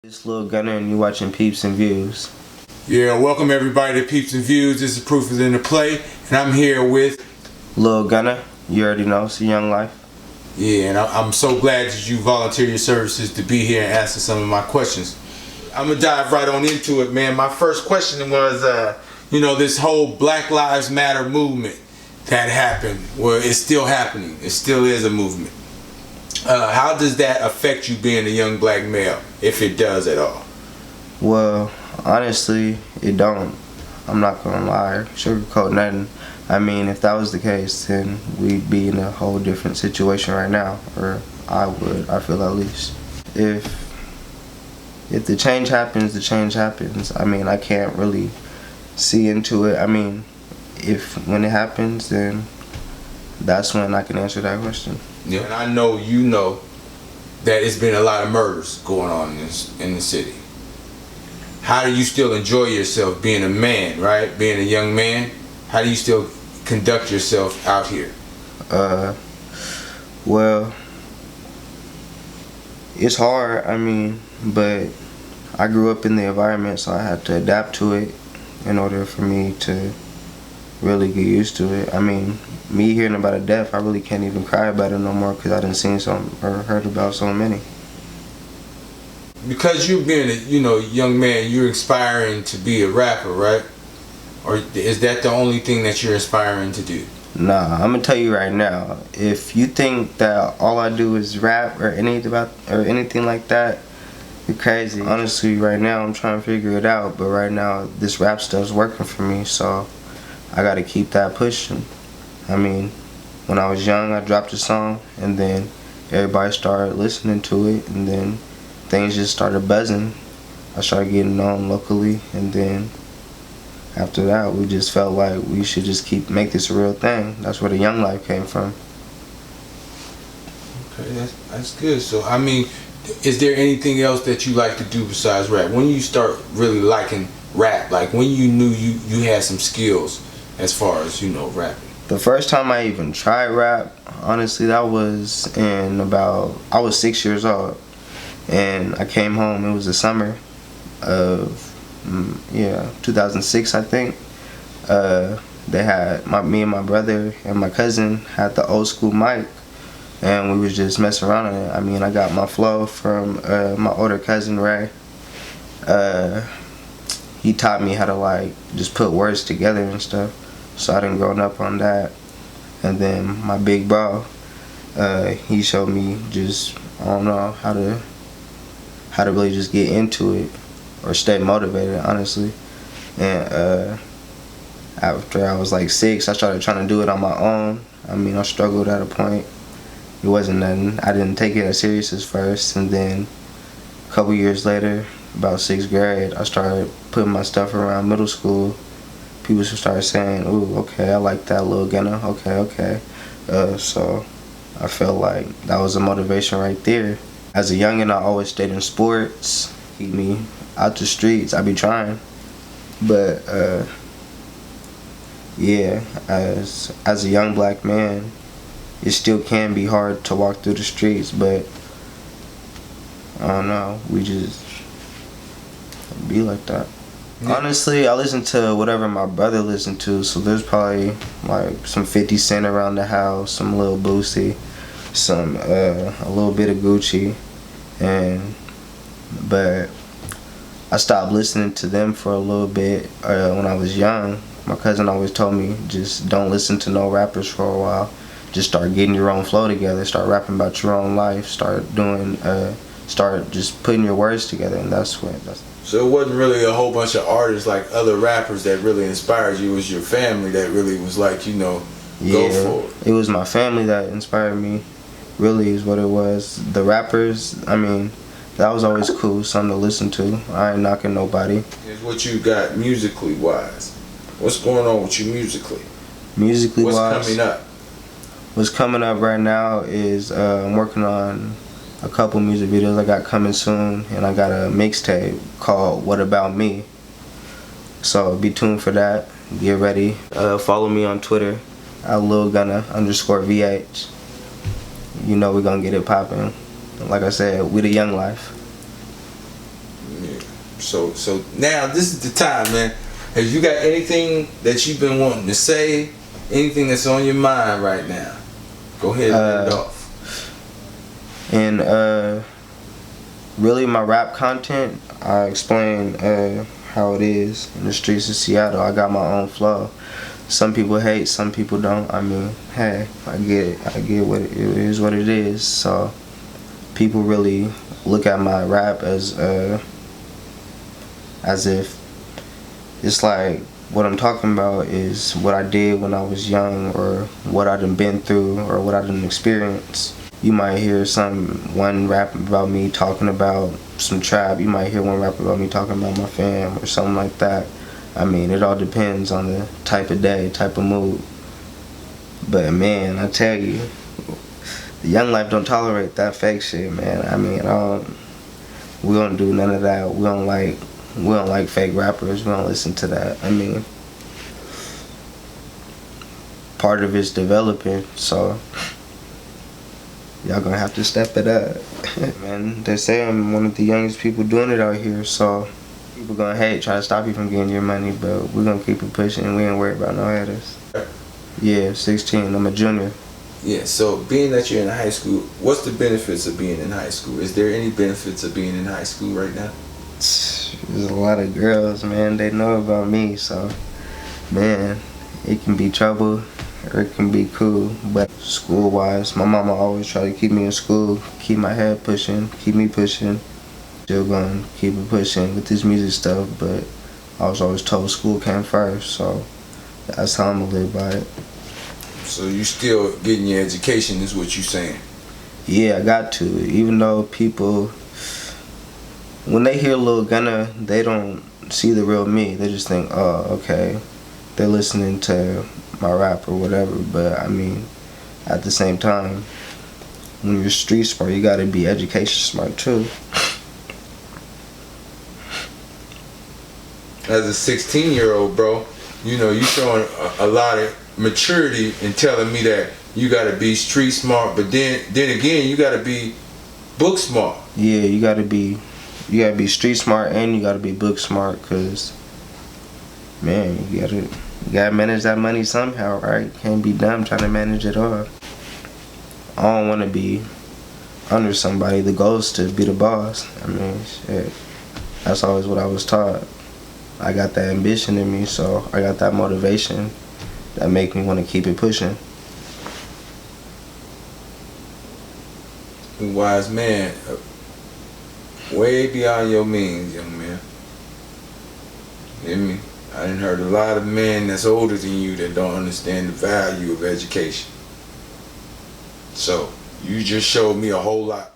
It's Lil Gunna and you watching Peeps and Views. Yeah, welcome everybody to Peeps and Views. This is Proof is in the Play, and I'm here with Lil Gunna. You already know, it's a young life. Yeah, and I'm so glad that you volunteer your services to be here and answer some of my questions. I'm gonna dive right on into it, man. My first question was, this whole Black Lives Matter movement that happened. Well, it's still happening. It still is a movement. How does that affect you being a young black male, if it does at all? Well, honestly, it don't. I'm not gonna lie, sugarcoat nothing. I mean, if that was the case, then we'd be in a whole different situation right now, or I feel at least. If the change happens, the change happens. I mean, I can't really see into it. I mean, when it happens, then that's when I can answer that question. Yeah, and I know you know that it's been a lot of murders going on in the city. How do you still enjoy yourself being a man, right? Being a young man? How do you still conduct yourself out here? Well, it's hard, I mean, but I grew up in the environment, so I had to adapt to it in order for me to really get used to it. I mean, me hearing about a death, I really can't even cry about it no more because I done seen some or heard about so many. Because you being a young man, you're inspiring to be a rapper, right? Or is that the only thing that you're inspiring to do? Nah, I'm gonna tell you right now. If you think that all I do is rap or anything like that, you're crazy. Honestly, right now I'm trying to figure it out. But right now, this rap stuff's working for me, so I gotta keep that pushing. I mean, when I was young, I dropped a song, and then everybody started listening to it, and then things just started buzzing. I started getting known locally, and then after that, we just felt like we should just make this a real thing. That's where the young life came from. Okay, that's good. So, I mean, is there anything else that you like to do besides rap? When you start really liking rap, like when you knew you had some skills as far as, rapping? The first time I even tried rap, honestly, that was I was 6 years old. And I came home, it was the summer of 2006, I think. They had me and my brother and my cousin had the old school mic, and we was just messing around on it. I mean, I got my flow from my older cousin Ray. He taught me how to just put words together and stuff, so I done grown up on that. And then my big bro, he showed me just, I don't know, how to really just get into it or stay motivated, honestly. And after I was like 6, I started trying to do it on my own. I mean, I struggled at a point. It wasn't nothing. I didn't take it as serious as first, and then a couple years later, about 6th grade, I started putting my stuff around middle school. People started saying, "Ooh, okay, I like that, Lil Gunna. Okay." So I felt like that was a motivation right there. As a youngin', I always stayed in sports. Keep me out the streets. I be trying, but as a young black man, it still can be hard to walk through the streets. But I don't know. We just be like that. Yeah. Honestly, I listen to whatever my brother listened to. So there's probably like some 50 Cent around the house, some Lil Boosie, some a little bit of Gucci, but I stopped listening to them for a little bit when I was young. My cousin always told me, just don't listen to no rappers for a while. Just start getting your own flow together. Start rapping about your own life. Start just putting your words together, and that's when. So it wasn't really a whole bunch of artists like other rappers that really inspired you. It was your family that really was like, go for it. It was my family that inspired me, really, is what it was. The rappers, I mean, that was always cool, something to listen to. I ain't knocking nobody. Here's what you got musically wise. What's going on with you musically? Musically wise? What's coming up? What's coming up right now is I'm working on a couple music videos I got coming soon, and I got a mixtape called What About Me. So be tuned for that. Get ready. Follow me on Twitter at @LilGunna_VH. We're gonna get it popping. Like I said, we the young life. So now this is the time, man. Have you got anything that you've been wanting to say? Anything that's on your mind right now? Go ahead and end it off. And really, my rap content, I explain how it is in the streets of Seattle. I got my own flow. Some people hate, some people don't. I mean, hey, I get it. I get what it is, what it is. So people really look at my rap as if it's like what I'm talking about is what I did when I was young, or what I done been through, or what I done experienced. You might hear one rap about me talking about some trap. You might hear one rap about me talking about my fam or something like that. I mean, it all depends on the type of day, type of mood. But man, I tell you, the young life don't tolerate that fake shit, man. I mean, we don't do none of that. We don't like fake rappers. We don't listen to that. I mean, part of it's developing, so y'all gonna have to step it up. Man, they say I'm one of the youngest people doing it out here, so people gonna hate, try to stop you from getting your money, but we're gonna keep it pushing and we ain't worried about no haters. Yeah, 16, I'm a junior. Yeah, so being that you're in high school, what's the benefits of being in high school? Is there any benefits of being in high school right now? There's a lot of girls, man, they know about me, so man, it can be trouble or it can be cool. But school wise, my mama always try to keep me in school, keep my head pushing, keep me pushing. Still gonna keep it pushing with this music stuff, but I was always told school came first, so that's how I'm gonna live by it. So you still getting your education is what you saying? Yeah, I got to. Even though people, when they hear Lil Gunna, they don't see the real me. They just think, oh, okay, they're listening to my rap or whatever. But I mean, at the same time, when you're street smart, you gotta be education smart too. As a 16-year-old, bro, you know, you showing a lot of maturity in telling me that you gotta be street smart, but then again, you gotta be book smart. Yeah, you gotta be street smart and you gotta be book smart, cause man, you gotta manage that money somehow, right? Can't be dumb trying to manage it all. I don't wanna be under somebody. The goal is to be the boss. I mean, shit, that's always what I was taught. I got that ambition in me, so I got that motivation that make me want to keep it pushing. Wise man, way beyond your means, young man. You hear me? I done heard a lot of men that's older than you that don't understand the value of education. So, you just showed me a whole lot.